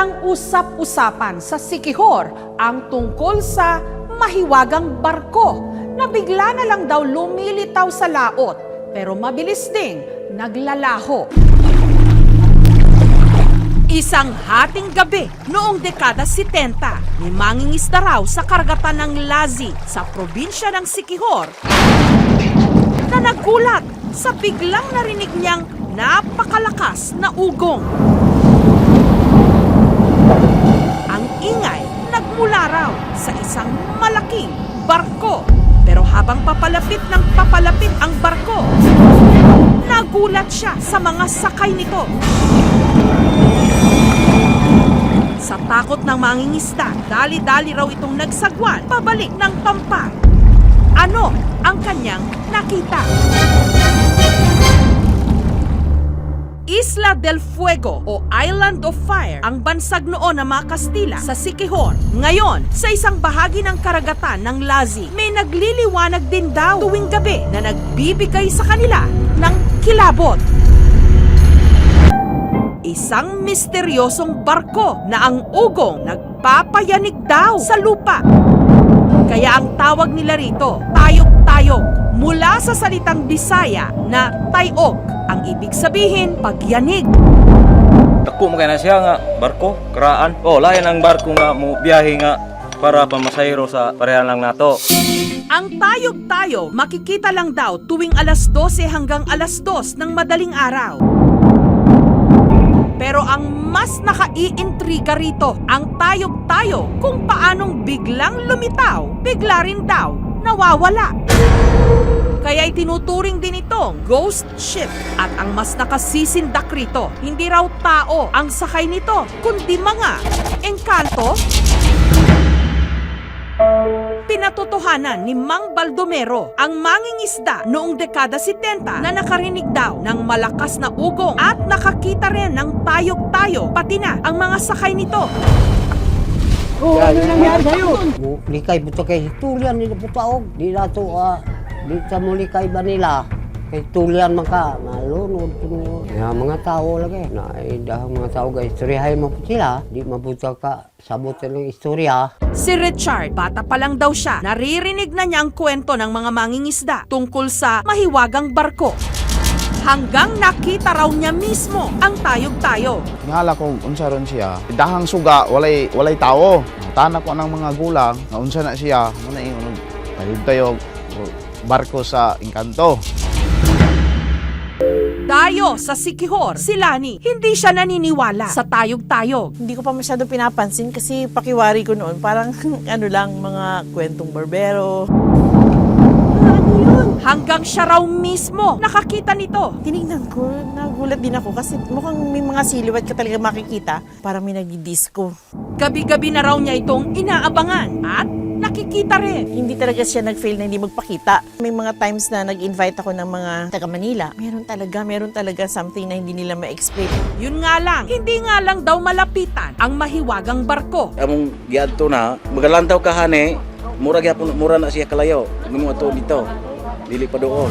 Isang usap-usapan sa Siquijor ang tungkol sa mahiwagang barko na bigla na lang daw lumilitaw sa laot pero mabilis ding naglalaho. Isang hating gabi noong dekada 70, may mangingisda raw sa karagatan ng Lazi sa probinsya ng Siquijor na nagulat sa biglang narinig niyang napakalakas na ugong. Ang ingay nagmula raw sa isang malaking barko. Pero habang papalapit ng papalapit ang barko, nagulat siya sa mga sakay nito. Sa takot ng mangingisda, dali-dali raw itong nagsagwan pabalik ng pampa. Ano ang kanyang nakita? Isla del Fuego o Island of Fire ang bansag noon ng mga Kastila sa Siquijor. Ngayon, sa isang bahagi ng karagatan ng Lazi, may nagliliwanag din daw tuwing gabi na nagbibigay sa kanila ng kilabot. Isang misteryosong barko na ang ugong nagpapayanig daw sa lupa. Kaya ang tawag nila rito, tayog-tayog, mula sa salitang Bisaya na tayog, ang ibig sabihin pagyanig. Ako magana siya nga barko, karaan. Lain ang barko nga mo biyahe nga para pamasahero sa parehan lang nato. Ang tayog-tayog makikita lang daw tuwing alas 12 hanggang alas 2 ng madaling araw. Pero ang mas nakaiintriga rito, ang tayog-tayog kung paanong biglang lumitaw, bigla rin daw nawawala. Kaya itinuturing din itong ghost ship. At ang mas nakasisindak rito, hindi raw tao ang sakay nito, kundi mga engkanto. Pinatotohanan ni Mang Baldomero, ang mangingisda noong dekada 70 na nakarinig daw ng malakas na ugong at nakakita rin ng tayog-tayog, pati na ang mga sakay nito. Ano nangyari sa'yo? Likay buto kay tulian nila putaog. Di na to, di sa muli kay ba nila. Kay tulian man ka, malunod. Mga tao lagi. Naidahang mga tao ka, istoryahay mo po sila. Di mabuta ka, sabutin ng istorya. Si Richard, bata pa lang daw siya, naririnig na niya ang kwento ng mga mangingisda tungkol sa mahiwagang barko. Hanggang nakita raw niya mismo ang tayog-tayog. Ngala ko unsa ron siya. Dahang suga walay tao. Tanak ko ng mga gulang nga unsa na siya. Muna ingon tayog barko sa engkanto. Dayo sa Siquijor, si Lani, hindi siya naniniwala sa tayog-tayog. Hindi ko pa masyado pinapansin kasi pakiwari ko noon parang ano lang, mga kwentong barbero. Hanggang siya raw mismo nakakita nito. Tinignan ko, nagulat din ako kasi mukhang may mga siliwat ka talaga makikita. Parang may nagdi-disco. Gabi-gabi na raw niya itong inaabangan at nakikita rin. Hindi talaga siya nag-fail na hindi magpakita. May mga times na nag-invite ako ng mga taga Manila. Meron talaga something na hindi nila ma-explain. Yun nga lang, hindi nga lang daw malapitan ang mahiwagang barko. Among giadto na, magalantaw ka hane, mura na siya kalayo. Gumo ato dito. Dili pa doon.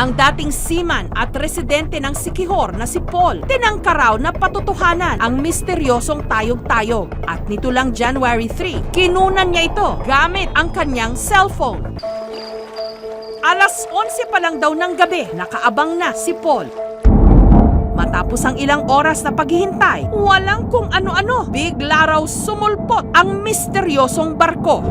Ang dating seaman at residente ng Siquijor na si Paul, tinangka raw na patutuhanan ang misteryosong tayog-tayog. At nito lang January 3, kinunan niya ito gamit ang kanyang cellphone. Alas 11 pa lang daw ng gabi, nakaabang na si Paul. Matapos ang ilang oras na paghihintay, walang kung ano-ano, bigla raw sumulpot ang misteryosong barko.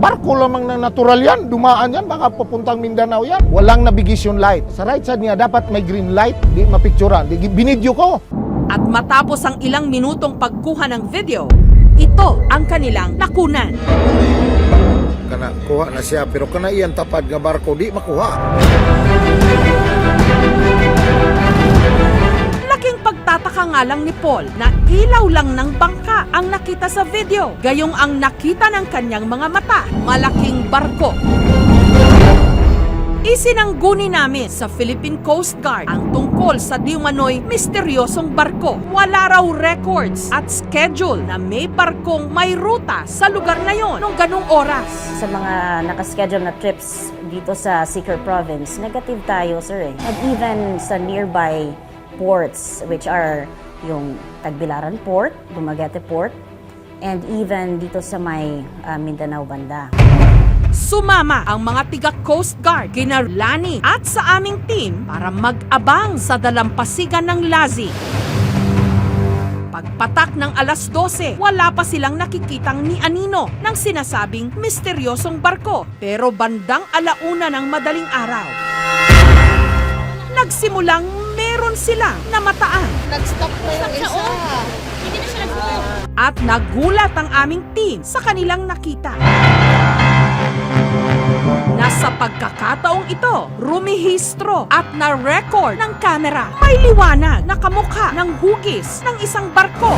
Barko lamang na natural yan, dumaan yan, baka papuntang Mindanao yan. Walang navigation light. Sa right side niya dapat may green light, di mapicturan. Binidyo ko. At matapos ang ilang minutong pagkuha ng video, ito ang kanilang nakunan. Kana kuha na siya pero kana iyan tapad nga barko di makuha. Laking pagtataka nga lang ni Paul na ilaw lang ng bangka ang nakita sa video. Gayong ang nakita ng kanyang mga mata, malaking barko. Isinangguni namin sa Philippine Coast Guard ang tungkol sa diumanoy misteryosong barko. Wala raw records at schedule na may barkong may ruta sa lugar na yon nung ganung oras. Sa mga nakaschedule na trips dito sa Sikihor Province, negative tayo, sir. And even sa nearby ports which are yung Tagbilaran Port, Dumaguete Port, and even dito sa may Mindanao banda. Sumama ang mga tiga Coast Guard, kina Lani at sa aming team para mag-abang sa dalampasigan ng Lazi. Pagpatak ng alas 12, wala pa silang nakikitang ni Anino ng sinasabing misteryosong barko. Pero bandang alauna ng madaling araw, nagsimulang meron silang namataan. Nag-stop na yung isa. Hindi na siya nag-stop. At nagulat ang aming team sa kanilang nakita. Nasa pagkakataong ito, rumihistro at na-record ng kamera. May liwanag na kamukha ng hugis ng isang barko.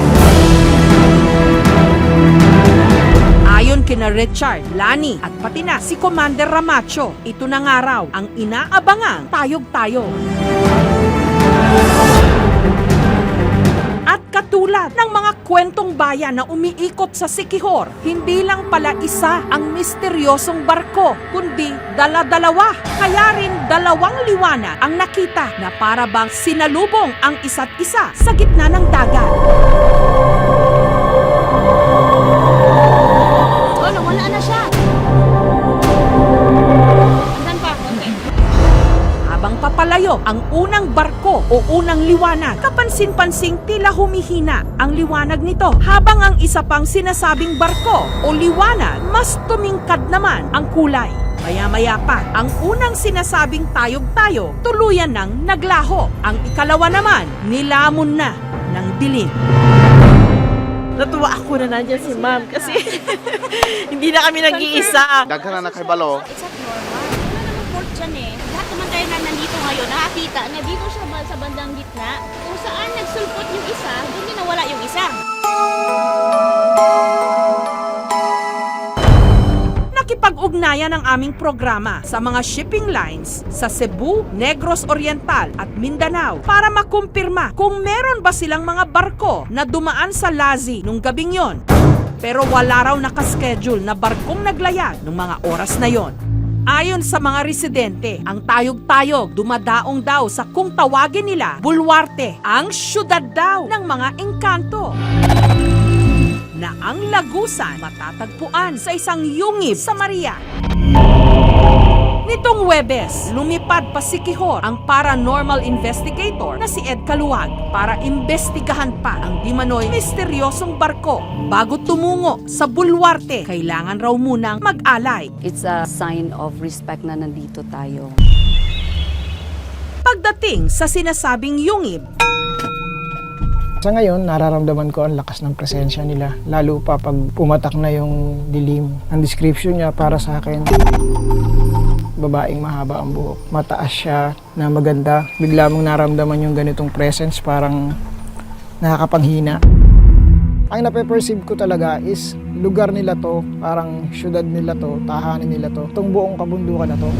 Ayon kina Richard, Lani at pati na si Commander Ramacho, ito na nga raw ang inaabangang tayog-tayog. At katulad ng mga kwentong bayan na umiikot sa Siquijor, hindi lang pala isa ang misteryosong barko, kundi dala-dalawa. Kaya rin dalawang liwanag ang nakita na para bang sinalubong ang isa't isa sa gitna ng dagat. Oh, nawala na siya. Andan pa? Okay. Habang papalayo ang unang barko o unang liwanag, kapansin-pansing tila humihina ang liwanag nito, habang ang isa pang sinasabing barko o liwanag mas tumingkad naman ang kulay. Maya-maya pa, ang unang sinasabing tayog-tayog tuluyan nang naglaho. Ang ikalawa naman, nilamon na ng dilim. Natuwa ako na nandiyan si ma'am kasi hindi na kami nag-iisa. Daghan na kay balo. It's not normal. Wala namang port dyan eh. Lahat naman tayo na nandito ngayon, nakakita na dito siya sa bandang gitna. Kung saan nagsulpot yung isa, doon din nawala yung isa. Nakipag-ugnayan ang aming programa sa mga shipping lines sa Cebu, Negros Oriental at Mindanao para makumpirma kung meron ba silang mga barko na dumaan sa Lazi nung gabing yon. Pero wala raw nakaschedule na barkong naglayag nung mga oras na yon. Ayon sa mga residente, ang tayog-tayog dumadaong daw sa kung tawagin nila Bulwarte, ang syudad daw ng mga engkanto, na ang lagusan matatagpuan sa isang yungib sa Maria. Nitong Huwebes, lumipad pa Siquijor ang paranormal investigator na si Ed Caluag para imbestigahan pa ang dimanoy misteryosong barko. Bago tumungo sa Bulwarte, kailangan raw munang mag-alay. It's a sign of respect na nandito tayo. Pagdating sa sinasabing yungib, Sa ngayon, nararamdaman ko ang lakas ng presensya nila. Lalo pa pag pumatak na yung dilim. Ang description niya para sa akin, babaeng mahaba ang buhok. Mataas siya na maganda. Bigla mong naramdaman yung ganitong presence, parang nakakapanghina. Ang nape-perceive ko talaga is lugar nila to, parang syudad nila to, tahanan nila to. Itong buong kabundukan na to.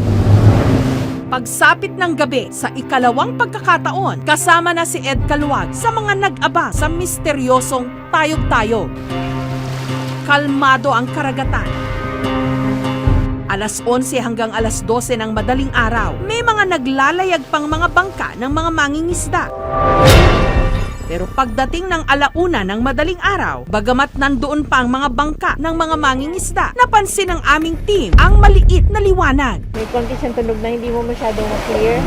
pagsapit ng gabi sa ikalawang pagkakataon, kasama na si Ed Caluag sa mga nag-aba sa misteryosong tayog-tayog. Kalmado ang karagatan. Alas 11 hanggang alas 12 ng madaling araw, may mga naglalayag pang mga bangka ng mga mangingisda. Pero pagdating ng alauna ng madaling araw, bagamat nandoon pa ang mga bangka ng mga mangingisda, napansin ng aming team ang maliit na liwanag. May konti siyang tunog na hindi mo masyadong clear.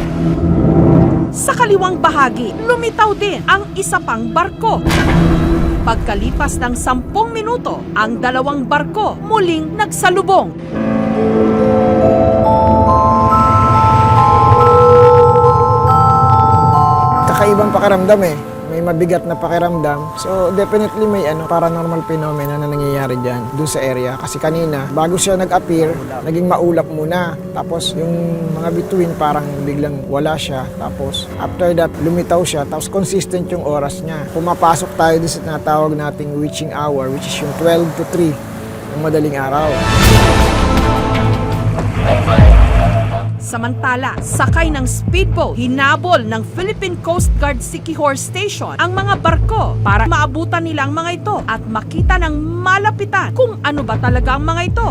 Sa kaliwang bahagi, lumitaw din ang isa pang barko. Pagkalipas ng 10 minuto, ang dalawang barko muling nagsalubong. Kakaibang pakiramdam eh. May mabigat na pakiramdam. So definitely may paranormal phenomena na nangyayari dyan doon sa area. Kasi kanina, bago siya nag-appear, naging maulap muna. Tapos yung mga bituin parang biglang wala siya. Tapos after that, lumitaw siya. Tapos consistent yung oras niya. Pumapasok tayo doon sa tinatawag nating witching hour, which is yung 12 to 3 ng madaling araw. Samantala, sakay ng speedboat, hinabol ng Philippine Coast Guard Siquijor Station ang mga barko para maabutan nila ang mga ito at makita ng malapitan kung ano ba talaga ang mga ito.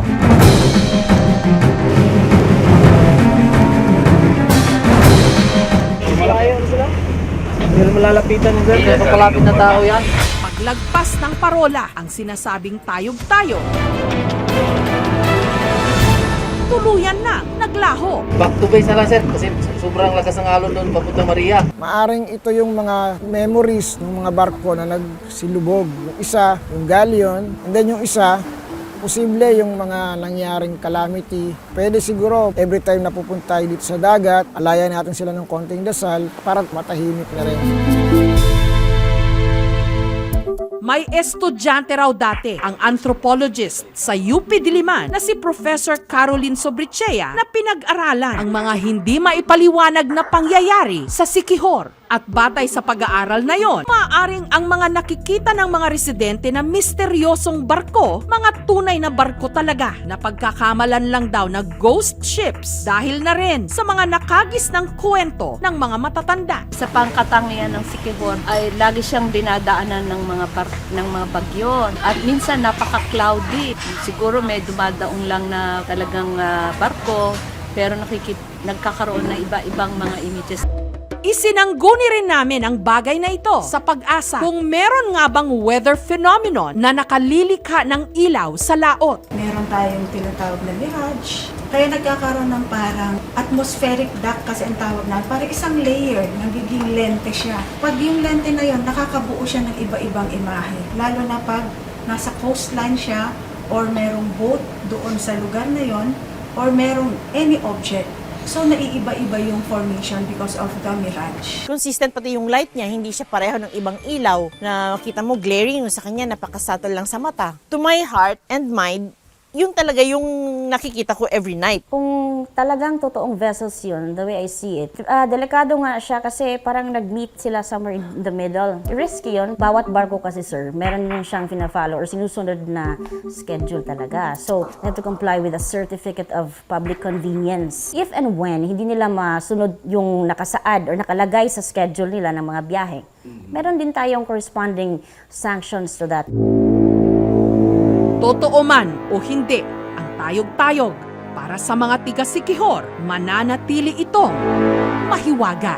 Hindi naman lalapitan ni sir. Hindi palapit na tao yan. Paglagpas ng parola ang sinasabing tayog-tayo, tuluyan na naglaho. Back to base na lang sir kasi sobrang lakas ng alon doon papunta Maria. Maaring ito yung mga memories ng mga barko na nagsilubog. Yung isa, yung galleon, and then yung isa, posible yung mga nangyaring calamity. Pwede siguro every time na pupunta tayo dito sa dagat, alayan natin sila ng konting dasal para matahimik na rin. May estudyante raw dati, ang anthropologist sa UP Diliman na si Professor Caroline Sobrichea na pinag-aralan ang mga hindi maipaliwanag na pangyayari sa Siquijor. At batay sa pag-aaral na yon, maaaring ang mga nakikita ng mga residente na misteryosong barko, mga tunay na barko talaga na pagkakamalan lang daw na ghost ships dahil na rin sa mga nakagis ng kwento ng mga matatanda. Sa pangkatangian ng Siquijor ay lagi siyang dinadaanan ng mga bagyo at minsan napaka-cloudy. Siguro may dumadaong lang na talagang barko pero nagkakaroon na iba-ibang mga images. Isinangguni rin namin ang bagay na ito sa pag-asa kung meron nga bang weather phenomenon na nakalilikha ng ilaw sa laot. Meron tayong tinatawag na mirage. Kaya nagkakaroon ng parang atmospheric duct kasi ang tawag na, parang isang layer, nagiging lente siya. Pag yung lente na yon, nakakabuo siya ng iba-ibang imahe. Lalo na pag nasa coastline siya or merong boat doon sa lugar na yon or merong any object. So, naiiba-iba yung formation because of the mirage. Consistent pati yung light niya, hindi siya pareho ng ibang ilaw na makita mo glaring sa kanya, napakasubtle lang sa mata. To my heart and mind, yung talaga yung nakikita ko every night. Kung talagang totoong vessels yun, the way I see it, delikado nga siya kasi parang nag-meet sila somewhere in the middle. Risky yun. Bawat barko kasi, sir, meron din siyang fina-follow or sinusunod na schedule talaga. So, they have to comply with a certificate of public convenience. If and when hindi nila masunod yung nakasaad or nakalagay sa schedule nila ng mga biyahe, meron din tayong corresponding sanctions to that. Totoo man o hindi, ang tayog-tayog para sa mga tiga Siquijor, mananatili itong mahiwaga.